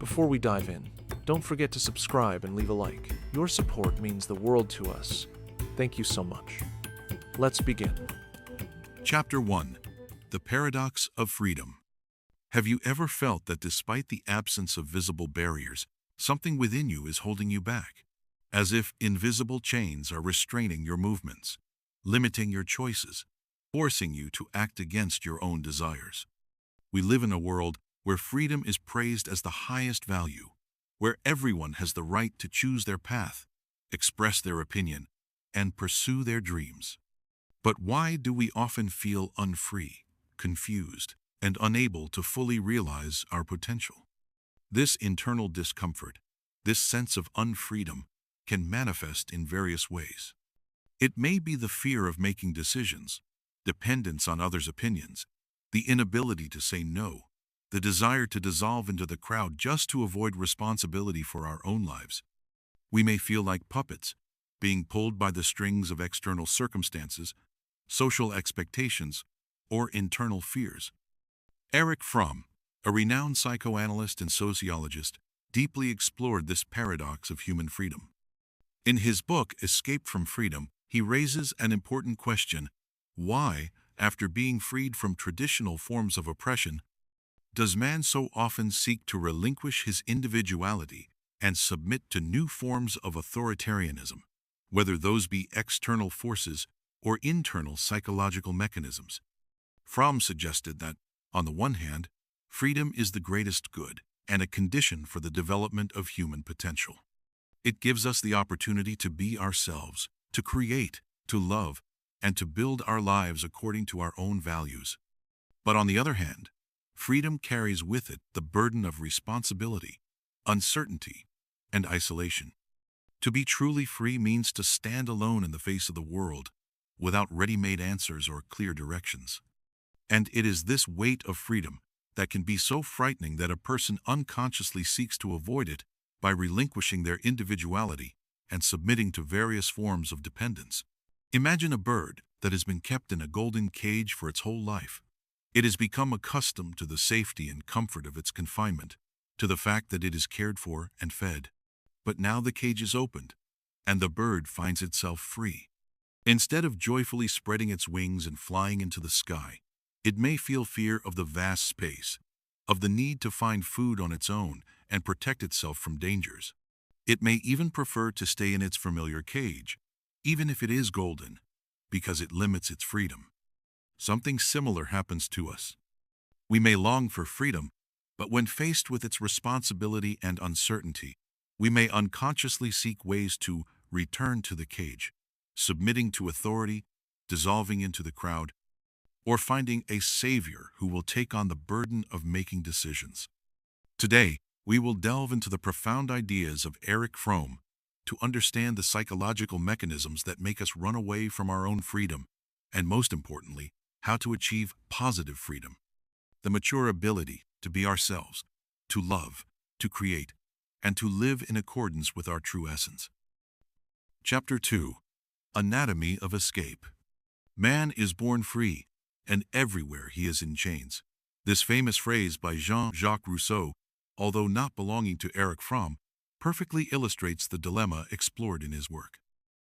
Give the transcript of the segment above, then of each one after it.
Before we dive in, don't forget to subscribe and leave a like. Your support means the world to us. Thank you so much. Let's begin. Chapter 1. The Paradox of Freedom. Have you ever felt that despite the absence of visible barriers, something within you is holding you back? As if invisible chains are restraining your movements, limiting your choices, forcing you to act against your own desires. We live in a world where freedom is praised as the highest value, where everyone has the right to choose their path, express their opinion, and pursue their dreams. But why do we often feel unfree, confused, and unable to fully realize our potential? This internal discomfort, this sense of unfreedom, can manifest in various ways. It may be the fear of making decisions, dependence on others' opinions, the inability to say no, the desire to dissolve into the crowd just to avoid responsibility for our own lives. We may feel like puppets, being pulled by the strings of external circumstances, social expectations, or internal fears. Erich Fromm, a renowned psychoanalyst and sociologist, deeply explored this paradox of human freedom. In his book, Escape from Freedom, he raises an important question: why, after being freed from traditional forms of oppression, does man so often seek to relinquish his individuality and submit to new forms of authoritarianism, whether those be external forces or internal psychological mechanisms? Fromm suggested that, on the one hand, freedom is the greatest good and a condition for the development of human potential. It gives us the opportunity to be ourselves, to create, to love, and to build our lives according to our own values. But on the other hand, freedom carries with it the burden of responsibility, uncertainty, and isolation. To be truly free means to stand alone in the face of the world, without ready-made answers or clear directions. And it is this weight of freedom that can be so frightening that a person unconsciously seeks to avoid it by relinquishing their individuality and submitting to various forms of dependence. Imagine a bird that has been kept in a golden cage for its whole life. It has become accustomed to the safety and comfort of its confinement, to the fact that it is cared for and fed. But now the cage is opened, and the bird finds itself free. Instead of joyfully spreading its wings and flying into the sky, it may feel fear of the vast space, of the need to find food on its own and protect itself from dangers. It may even prefer to stay in its familiar cage, even if it is golden, because it limits its freedom. Something similar happens to us. We may long for freedom, but when faced with its responsibility and uncertainty, we may unconsciously seek ways to return to the cage, submitting to authority, dissolving into the crowd, or finding a savior who will take on the burden of making decisions. Today, we will delve into the profound ideas of Erich Fromm to understand the psychological mechanisms that make us run away from our own freedom, and most importantly, how to achieve positive freedom, the mature ability to be ourselves, to love, to create, and to live in accordance with our true essence. Chapter 2. Anatomy of Escape. Man is born free, and everywhere he is in chains. This famous phrase by Jean-Jacques Rousseau, although not belonging to Erich Fromm, perfectly illustrates the dilemma explored in his work.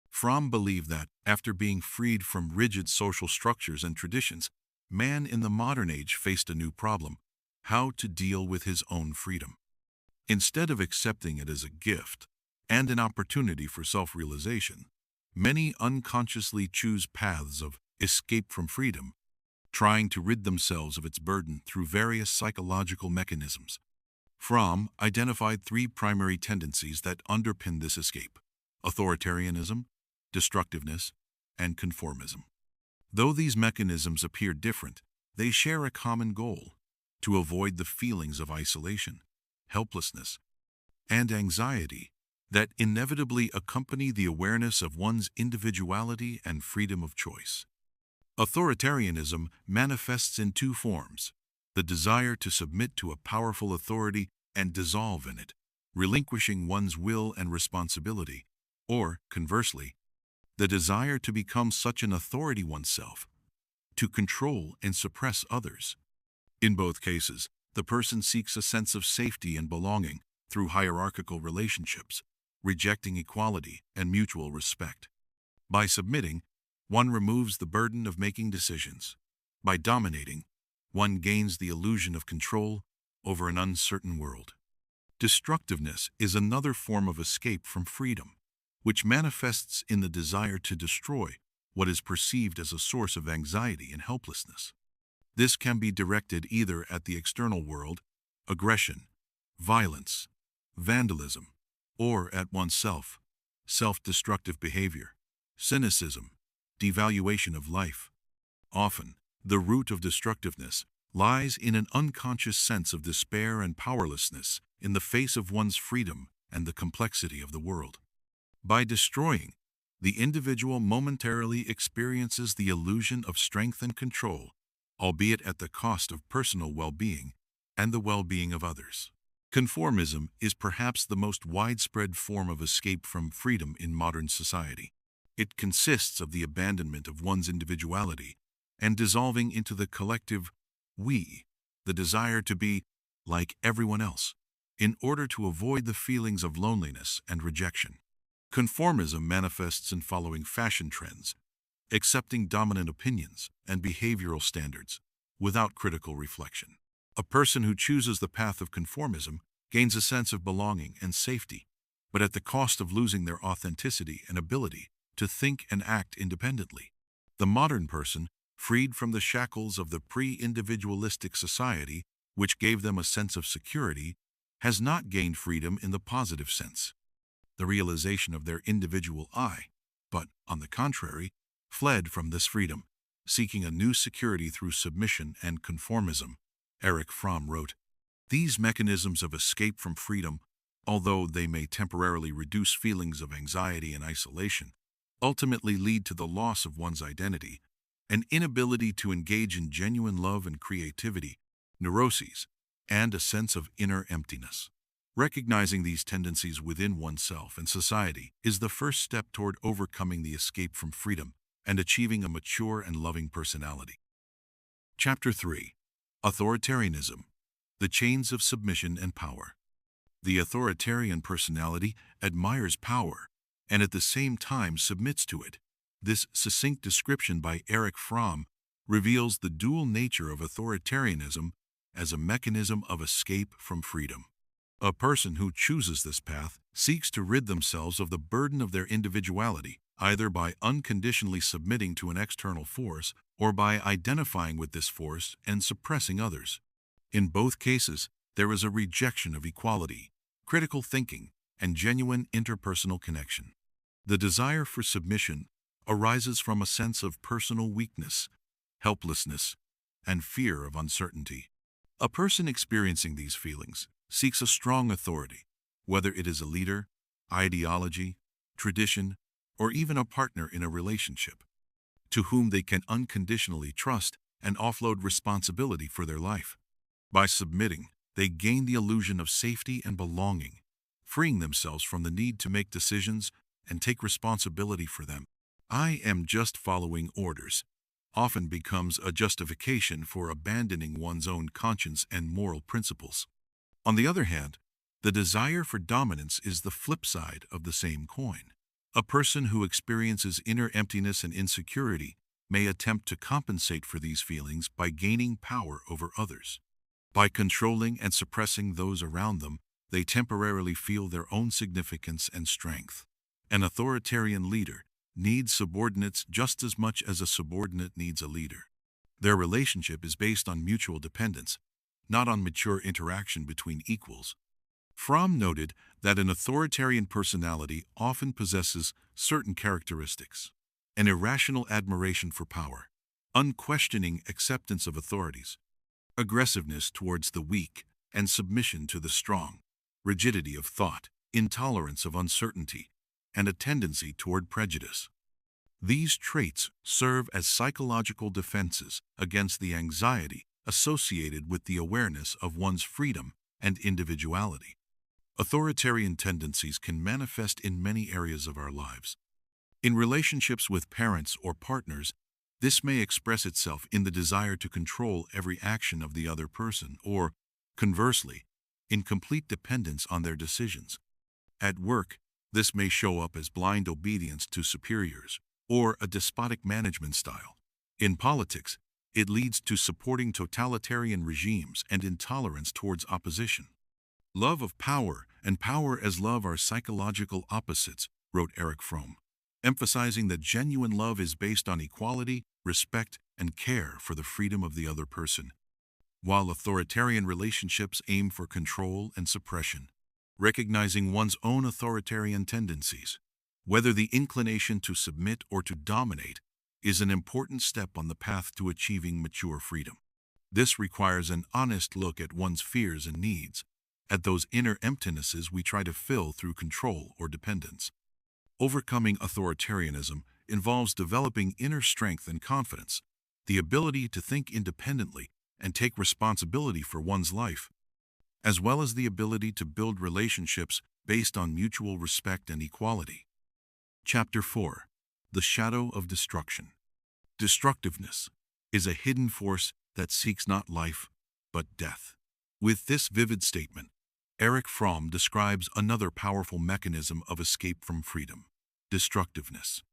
Fromm believed that, after being freed from rigid social structures and traditions, man in the modern age faced a new problem: how to deal with his own freedom. Instead of accepting it as a gift and an opportunity for self-realization, many unconsciously choose paths of escape from freedom, trying to rid themselves of its burden through various psychological mechanisms. Fromm identified three primary tendencies that underpin this escape: authoritarianism, destructiveness, and conformism. Though these mechanisms appear different, they share a common goal: to avoid the feelings of isolation, helplessness, and anxiety that inevitably accompany the awareness of one's individuality and freedom of choice. Authoritarianism manifests in two forms: the desire to submit to a powerful authority and dissolve in it, relinquishing one's will and responsibility, or, conversely, the desire to become such an authority oneself, to control and suppress others. In both cases, the person seeks a sense of safety and belonging, through hierarchical relationships, rejecting equality and mutual respect. By submitting, one removes the burden of making decisions. By dominating, one gains the illusion of control over an uncertain world. Destructiveness is another form of escape from freedom, which manifests in the desire to destroy what is perceived as a source of anxiety and helplessness. This can be directed either at the external world, aggression, violence, vandalism, or at oneself, self-destructive behavior, cynicism, devaluation of life. Often, the root of destructiveness lies in an unconscious sense of despair and powerlessness in the face of one's freedom and the complexity of the world. By destroying, the individual momentarily experiences the illusion of strength and control, albeit at the cost of personal well-being and the well-being of others. Conformism is perhaps the most widespread form of escape from freedom in modern society. It consists of the abandonment of one's individuality and dissolving into the collective we, the desire to be like everyone else, in order to avoid the feelings of loneliness and rejection. Conformism manifests in following fashion trends, accepting dominant opinions and behavioral standards without critical reflection. A person who chooses the path of conformism gains a sense of belonging and safety, but at the cost of losing their authenticity and ability to think and act independently. The modern person, freed from the shackles of the pre-individualistic society, which gave them a sense of security, has not gained freedom in the positive sense, the realization of their individual I, but, on the contrary, fled from this freedom, seeking a new security through submission and conformism. Erich Fromm wrote, "These mechanisms of escape from freedom, although they may temporarily reduce feelings of anxiety and isolation, ultimately lead to the loss of one's identity, an inability to engage in genuine love and creativity, neuroses, and a sense of inner emptiness." Recognizing these tendencies within oneself and society is the first step toward overcoming the escape from freedom and achieving a mature and loving personality. Chapter 3. Authoritarianism, the chains of submission and power. The authoritarian personality admires power and at the same time submits to it. This succinct description by Erich Fromm reveals the dual nature of authoritarianism as a mechanism of escape from freedom. A person who chooses this path seeks to rid themselves of the burden of their individuality, either by unconditionally submitting to an external force or by identifying with this force and suppressing others. In both cases, there is a rejection of equality, critical thinking, and genuine interpersonal connection. The desire for submission arises from a sense of personal weakness, helplessness, and fear of uncertainty. A person experiencing these feelings seeks a strong authority, whether it is a leader, ideology, tradition, or even a partner in a relationship, to whom they can unconditionally trust and offload responsibility for their life. By submitting, they gain the illusion of safety and belonging, freeing themselves from the need to make decisions and take responsibility for them. "I am just following orders" often becomes a justification for abandoning one's own conscience and moral principles. On the other hand, the desire for dominance is the flip side of the same coin. A person who experiences inner emptiness and insecurity may attempt to compensate for these feelings by gaining power over others. By controlling and suppressing those around them, they temporarily feel their own significance and strength. An authoritarian leader needs subordinates just as much as a subordinate needs a leader. Their relationship is based on mutual dependence, not on mature interaction between equals. Fromm noted that an authoritarian personality often possesses certain characteristics: an irrational admiration for power, unquestioning acceptance of authorities, aggressiveness towards the weak and submission to the strong, rigidity of thought, intolerance of uncertainty, and a tendency toward prejudice. These traits serve as psychological defenses against the anxiety associated with the awareness of one's freedom and individuality. Authoritarian tendencies can manifest in many areas of our lives. In relationships with parents or partners, this may express itself in the desire to control every action of the other person or, conversely, in complete dependence on their decisions. At work, this may show up as blind obedience to superiors or a despotic management style. In politics, it leads to supporting totalitarian regimes and intolerance towards opposition. Love of power and power as love are psychological opposites, wrote Erich Fromm, emphasizing that genuine love is based on equality, respect, and care for the freedom of the other person, while authoritarian relationships aim for control and suppression. Recognizing one's own authoritarian tendencies, whether the inclination to submit or to dominate, is an important step on the path to achieving mature freedom. This requires an honest look at one's fears and needs, at those inner emptinesses we try to fill through control or dependence. Overcoming authoritarianism involves developing inner strength and confidence, the ability to think independently and take responsibility for one's life, as well as the ability to build relationships based on mutual respect and equality. Chapter 4. The Shadow of Destruction. Destructiveness is a hidden force that seeks not life, but death. With this vivid statement, Erich Fromm describes another powerful mechanism of escape from freedom: destructiveness.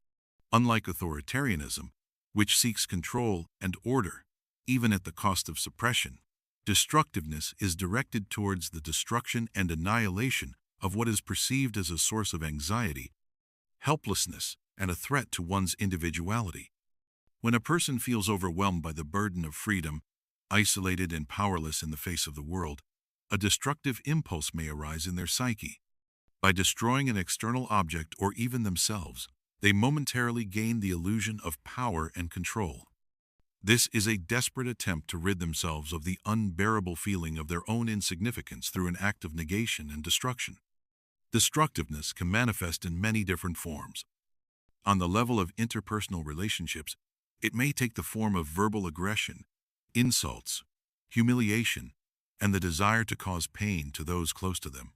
Unlike authoritarianism, which seeks control and order, even at the cost of suppression, destructiveness is directed towards the destruction and annihilation of what is perceived as a source of anxiety, helplessness, and a threat to one's individuality. When a person feels overwhelmed by the burden of freedom, isolated and powerless in the face of the world, a destructive impulse may arise in their psyche. By destroying an external object or even themselves, they momentarily gain the illusion of power and control. This is a desperate attempt to rid themselves of the unbearable feeling of their own insignificance through an act of negation and destruction. Destructiveness can manifest in many different forms. On the level of interpersonal relationships, it may take the form of verbal aggression, insults, humiliation, and the desire to cause pain to those close to them.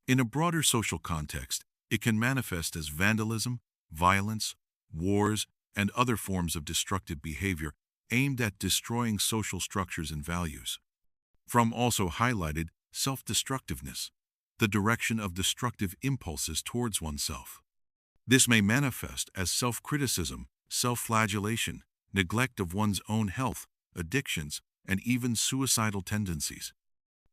In a broader social context, it can manifest as vandalism, violence, wars, and other forms of destructive behavior aimed at destroying social structures and values. Fromm also highlighted self-destructiveness, the direction of destructive impulses towards oneself. This may manifest as self-criticism, self-flagellation, neglect of one's own health, addictions, and even suicidal tendencies.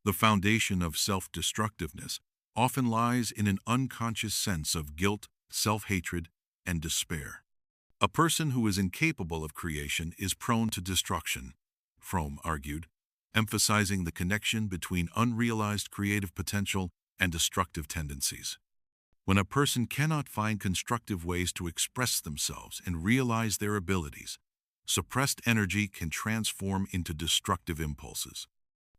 The foundation of self-destructiveness often lies in an unconscious sense of guilt, self-hatred, and despair. A person who is incapable of creation is prone to destruction, Fromm argued, emphasizing the connection between unrealized creative potential and destructive tendencies. When a person cannot find constructive ways to express themselves and realize their abilities, suppressed energy can transform into destructive impulses.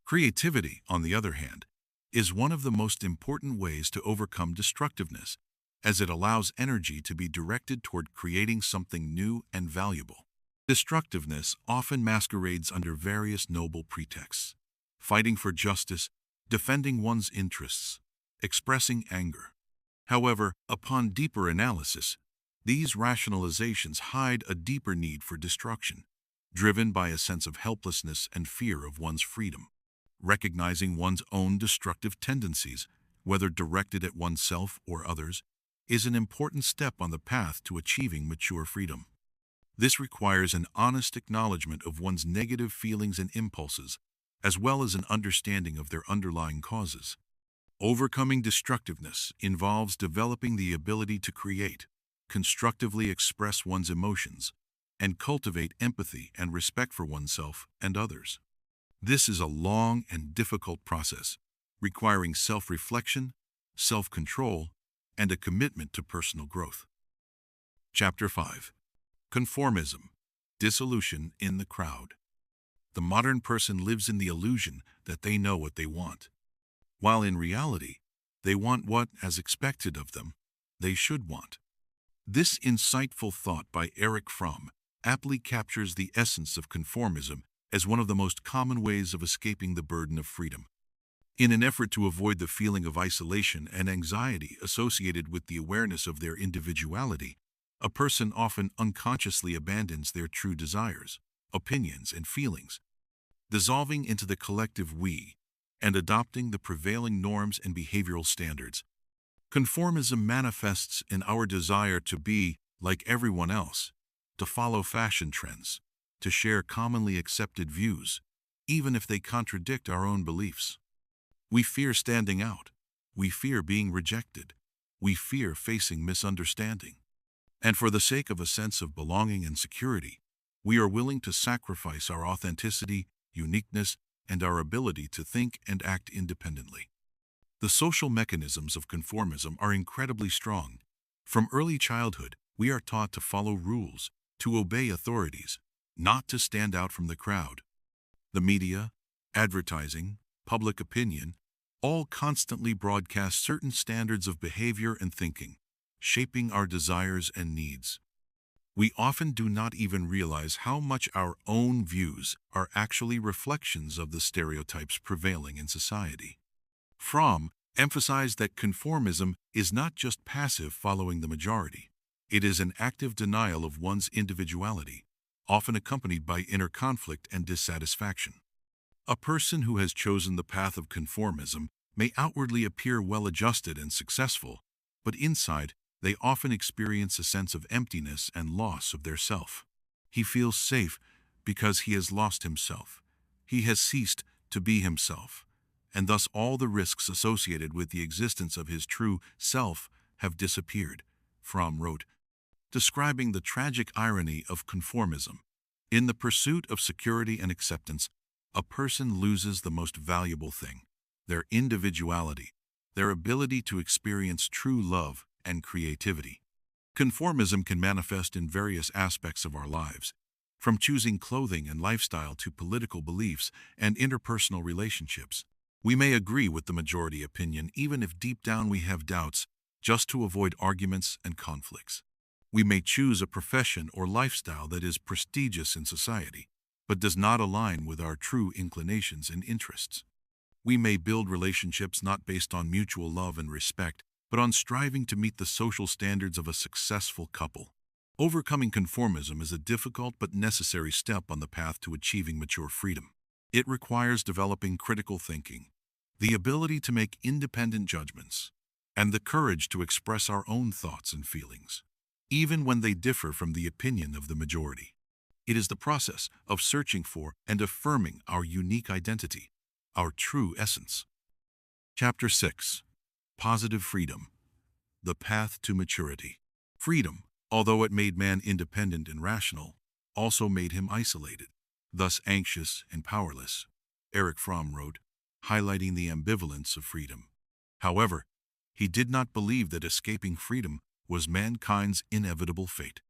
Creativity, on the other hand, is one of the most important ways to overcome destructiveness, as it allows energy to be directed toward creating something new and valuable. Destructiveness often masquerades under various noble pretexts: fighting for justice, defending one's interests, expressing anger. However, upon deeper analysis, these rationalizations hide a deeper need for destruction, driven by a sense of helplessness and fear of one's freedom. Recognizing one's own destructive tendencies, whether directed at oneself or others, is an important step on the path to achieving mature freedom. This requires an honest acknowledgement of one's negative feelings and impulses, as well as an understanding of their underlying causes. Overcoming destructiveness involves developing the ability to create, constructively express one's emotions, and cultivate empathy and respect for oneself and others. This is a long and difficult process, requiring self-reflection, self-control, and a commitment to personal growth. Chapter 5. Conformism. Dissolution in the crowd. The modern person lives in the illusion that they know what they want, while in reality, they want what, as expected of them, they should want. This insightful thought by Erich Fromm aptly captures the essence of conformism as one of the most common ways of escaping the burden of freedom. In an effort to avoid the feeling of isolation and anxiety associated with the awareness of their individuality, a person often unconsciously abandons their true desires, opinions, and feelings, dissolving into the collective we, and adopting the prevailing norms and behavioral standards. Conformism manifests in our desire to be like everyone else, to follow fashion trends, to share commonly accepted views, even if they contradict our own beliefs. We fear standing out. We fear being rejected. We fear facing misunderstanding. And for the sake of a sense of belonging and security, we are willing to sacrifice our authenticity, uniqueness, and our ability to think and act independently. The social mechanisms of conformism are incredibly strong. From early childhood, we are taught to follow rules, to obey authorities, not to stand out from the crowd. The media, advertising, public opinion, all constantly broadcast certain standards of behavior and thinking, shaping our desires and needs. We often do not even realize how much our own views are actually reflections of the stereotypes prevailing in society. Fromm emphasized that conformism is not just passive following the majority. It is an active denial of one's individuality, often accompanied by inner conflict and dissatisfaction. A person who has chosen the path of conformism may outwardly appear well-adjusted and successful, but inside, they often experience a sense of emptiness and loss of their self. He feels safe because he has lost himself. He has ceased to be himself, and thus all the risks associated with the existence of his true self have disappeared, Fromm wrote, describing the tragic irony of conformism. In the pursuit of security and acceptance, a person loses the most valuable thing, their individuality, their ability to experience true love and creativity. Conformism can manifest in various aspects of our lives, from choosing clothing and lifestyle to political beliefs and interpersonal relationships. We may agree with the majority opinion even if deep down we have doubts, just to avoid arguments and conflicts. We may choose a profession or lifestyle that is prestigious in society, but does not align with our true inclinations and interests. We may build relationships not based on mutual love and respect, but on striving to meet the social standards of a successful couple. Overcoming conformism is a difficult but necessary step on the path to achieving mature freedom. It requires developing critical thinking, the ability to make independent judgments, and the courage to express our own thoughts and feelings, even when they differ from the opinion of the majority. It is the process of searching for and affirming our unique identity, our true essence. Chapter 6. Positive Freedom. The Path to Maturity. Freedom, although it made man independent and rational, also made him isolated, thus anxious and powerless, Erich Fromm wrote, highlighting the ambivalence of freedom. However, he did not believe that escaping freedom was mankind's inevitable fate.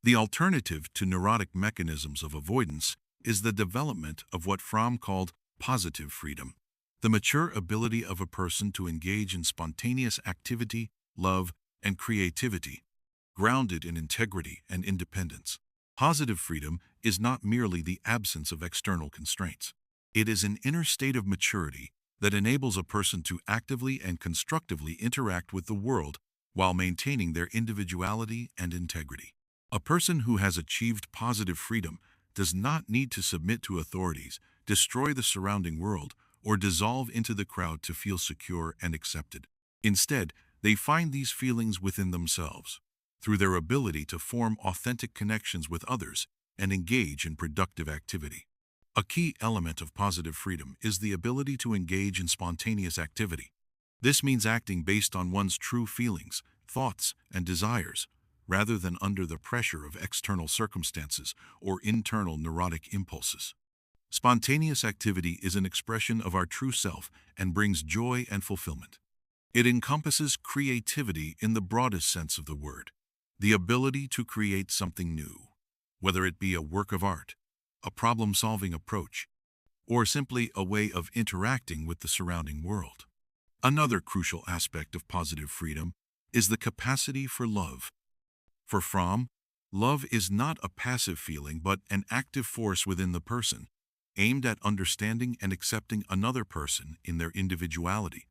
The alternative to neurotic mechanisms of avoidance is the development of what Fromm called positive freedom, the mature ability of a person to engage in spontaneous activity, love, and creativity, grounded in integrity and independence. Positive freedom is not merely the absence of external constraints. It is an inner state of maturity that enables a person to actively and constructively interact with the world while maintaining their individuality and integrity. A person who has achieved positive freedom does not need to submit to authorities, destroy the surrounding world, or dissolve into the crowd to feel secure and accepted. Instead, they find these feelings within themselves, through their ability to form authentic connections with others and engage in productive activity. A key element of positive freedom is the ability to engage in spontaneous activity. This means acting based on one's true feelings, thoughts, and desires, rather than under the pressure of external circumstances or internal neurotic impulses. Spontaneous activity is an expression of our true self and brings joy and fulfillment. It encompasses creativity in the broadest sense of the word, the ability to create something new, whether it be a work of art, a problem-solving approach, or simply a way of interacting with the surrounding world. Another crucial aspect of positive freedom is the capacity for love. For Fromm, love is not a passive feeling but an active force within the person, aimed at understanding and accepting another person in their individuality.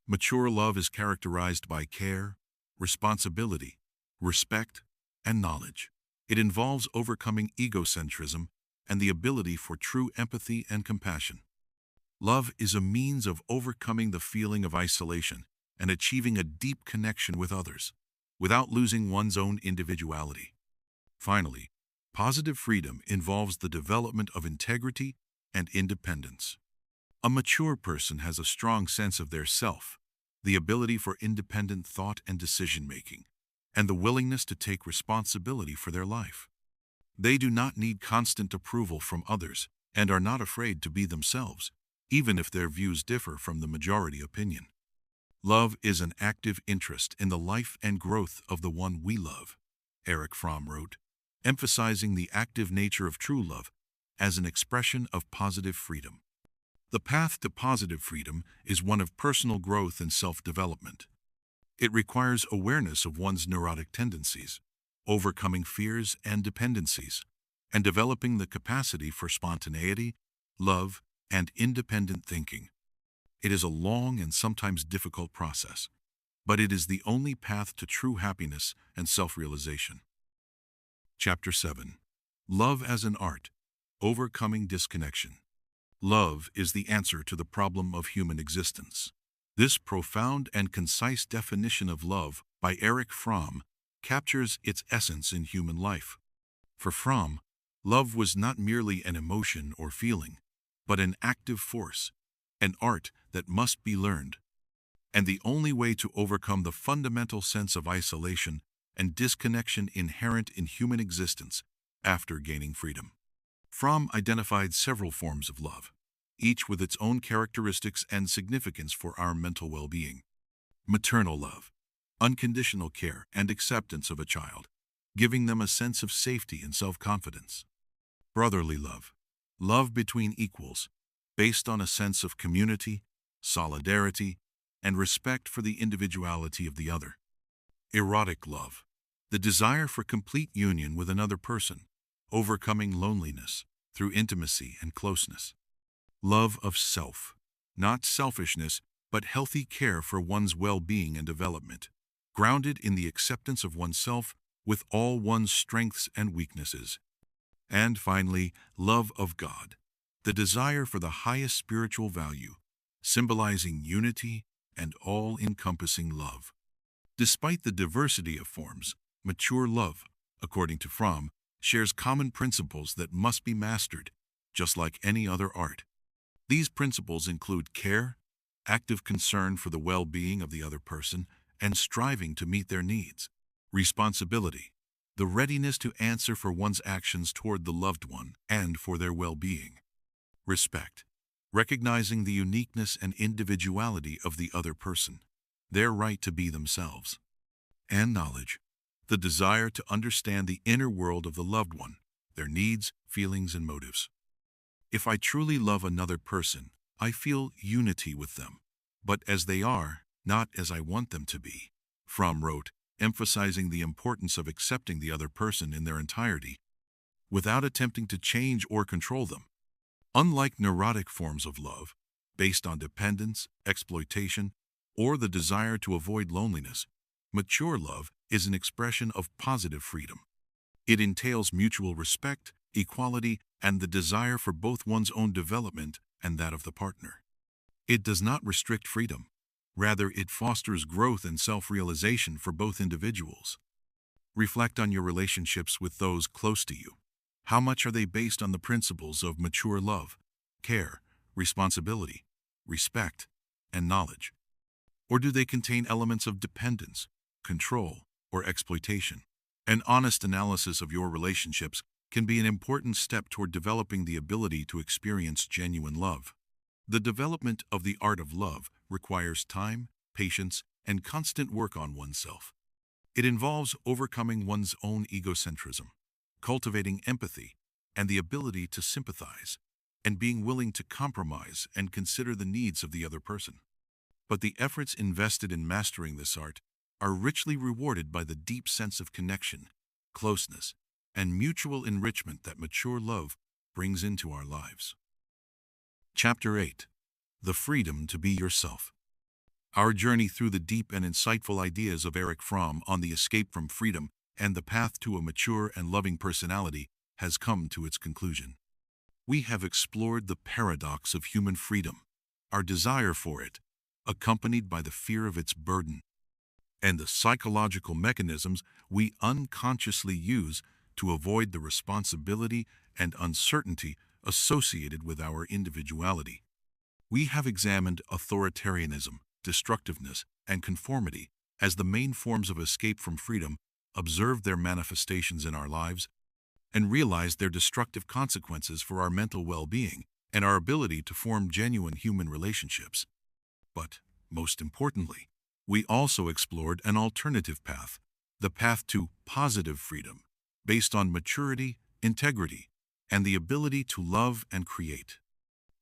Mature love is characterized by care, responsibility, respect, and knowledge. It involves overcoming egocentrism and the ability for true empathy and compassion. Love is a means of overcoming the feeling of isolation and achieving a deep connection with others, without losing one's own individuality. Finally, positive freedom involves the development of integrity and independence. A mature person has a strong sense of their self, the ability for independent thought and decision-making, and the willingness to take responsibility for their life. They do not need constant approval from others and are not afraid to be themselves, even if their views differ from the majority opinion. Love is an active interest in the life and growth of the one we love, Erich Fromm wrote, emphasizing the active nature of true love as an expression of positive freedom. The path to positive freedom is one of personal growth and self-development. It requires awareness of one's neurotic tendencies, overcoming fears and dependencies, and developing the capacity for spontaneity, love, and independent thinking. It is a long and sometimes difficult process, but it is the only path to true happiness and self-realization. Chapter 7. Love as an Art, Overcoming Disconnection. Love is the answer to the problem of human existence. This profound and concise definition of love by Erich Fromm captures its essence in human life. For Fromm, love was not merely an emotion or feeling, but an active force, an art that must be learned, and the only way to overcome the fundamental sense of isolation and disconnection inherent in human existence after gaining freedom. Fromm identified several forms of love, each with its own characteristics and significance for our mental well-being. Maternal love, unconditional care and acceptance of a child, giving them a sense of safety and self-confidence. Brotherly love, love between equals, based on a sense of community, solidarity, and respect for the individuality of the other. Erotic love, the desire for complete union with another person, overcoming loneliness through intimacy and closeness. Love of self, not selfishness, but healthy care for one's well-being and development, grounded in the acceptance of oneself with all one's strengths and weaknesses. And finally, love of God, the desire for the highest spiritual value, symbolizing unity and all-encompassing love. Despite the diversity of forms, mature love, according to Fromm, shares common principles that must be mastered, just like any other art. These principles include care, active concern for the well-being of the other person, and striving to meet their needs. Responsibility, the readiness to answer for one's actions toward the loved one and for their well-being. Respect, recognizing the uniqueness and individuality of the other person, their right to be themselves. And knowledge, the desire to understand the inner world of the loved one, their needs, feelings, and motives. If I truly love another person, I feel unity with them, but as they are, not as I want them to be, Fromm wrote, emphasizing the importance of accepting the other person in their entirety, without attempting to change or control them. Unlike neurotic forms of love, based on dependence, exploitation, or the desire to avoid loneliness, mature love is an expression of positive freedom. It entails mutual respect, equality, and the desire for both one's own development and that of the partner. It does not restrict freedom. Rather, it fosters growth and self-realization for both individuals. Reflect on your relationships with those close to you. How much are they based on the principles of mature love, care, responsibility, respect, and knowledge? Or do they contain elements of dependence, control, or exploitation? An honest analysis of your relationships can be an important step toward developing the ability to experience genuine love. The development of the art of love requires time, patience, and constant work on oneself. It involves overcoming one's own egocentrism, cultivating empathy, and the ability to sympathize, and being willing to compromise and consider the needs of the other person. But the efforts invested in mastering this art are richly rewarded by the deep sense of connection, closeness, and mutual enrichment that mature love brings into our lives. Chapter 8. The Freedom to Be Yourself. Our journey through the deep and insightful ideas of Erich Fromm on the escape from freedom and the path to a mature and loving personality has come to its conclusion. We have explored the paradox of human freedom, our desire for it, accompanied by the fear of its burden, and the psychological mechanisms we unconsciously use to avoid the responsibility and uncertainty associated with our individuality. We have examined authoritarianism, destructiveness, and conformity as the main forms of escape from freedom, observed their manifestations in our lives, and realized their destructive consequences for our mental well-being and our ability to form genuine human relationships. But, most importantly, we also explored an alternative path, the path to positive freedom, based on maturity, integrity, and the ability to love and create.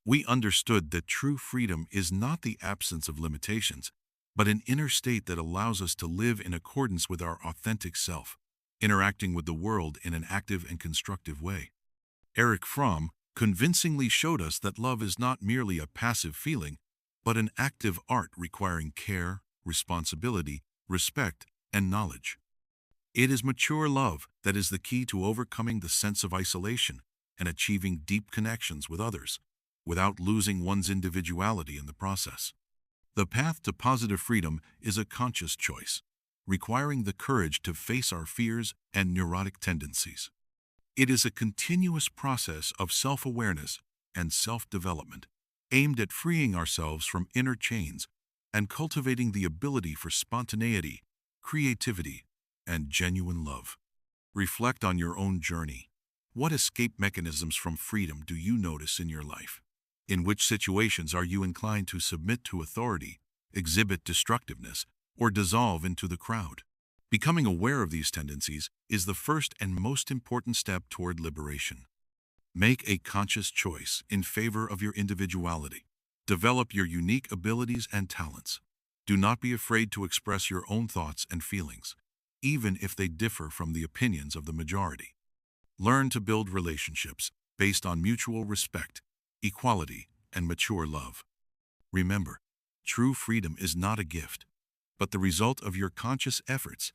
We understood that true freedom is not the absence of limitations, but an inner state that allows us to live in accordance with our authentic self, interacting with the world in an active and constructive way. Erich Fromm convincingly showed us that love is not merely a passive feeling, but an active art requiring care, responsibility, respect, and knowledge. It is mature love that is the key to overcoming the sense of isolation and achieving deep connections with others, without losing one's individuality in the process. The path to positive freedom is a conscious choice, requiring the courage to face our fears and neurotic tendencies. It is a continuous process of self-awareness and self-development, aimed at freeing ourselves from inner chains and cultivating the ability for spontaneity, creativity, and genuine love. Reflect on your own journey. What escape mechanisms from freedom do you notice in your life? In which situations are you inclined to submit to authority, exhibit destructiveness, or dissolve into the crowd? Becoming aware of these tendencies is the first and most important step toward liberation. Make a conscious choice in favor of your individuality. Develop your unique abilities and talents. Do not be afraid to express your own thoughts and feelings, even if they differ from the opinions of the majority. Learn to build relationships based on mutual respect, equality, and mature love. Remember, true freedom is not a gift, but the result of your conscious efforts.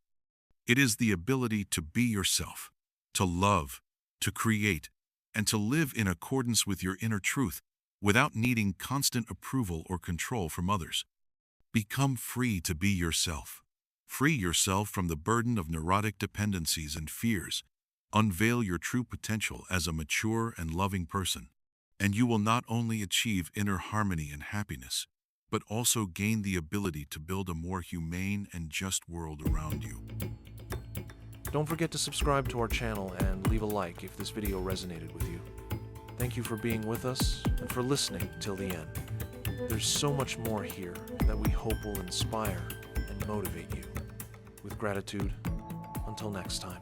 It is the ability to be yourself, to love, to create, and to live in accordance with your inner truth without needing constant approval or control from others. Become free to be yourself. Free yourself from the burden of neurotic dependencies and fears. Unveil your true potential as a mature and loving person, and you will not only achieve inner harmony and happiness, but also gain the ability to build a more humane and just world around you. Don't forget to subscribe to our channel and leave a like if this video resonated with you. Thank you for being with us and for listening till the end. There's so much more here that we hope will inspire and motivate you. With gratitude, until next time.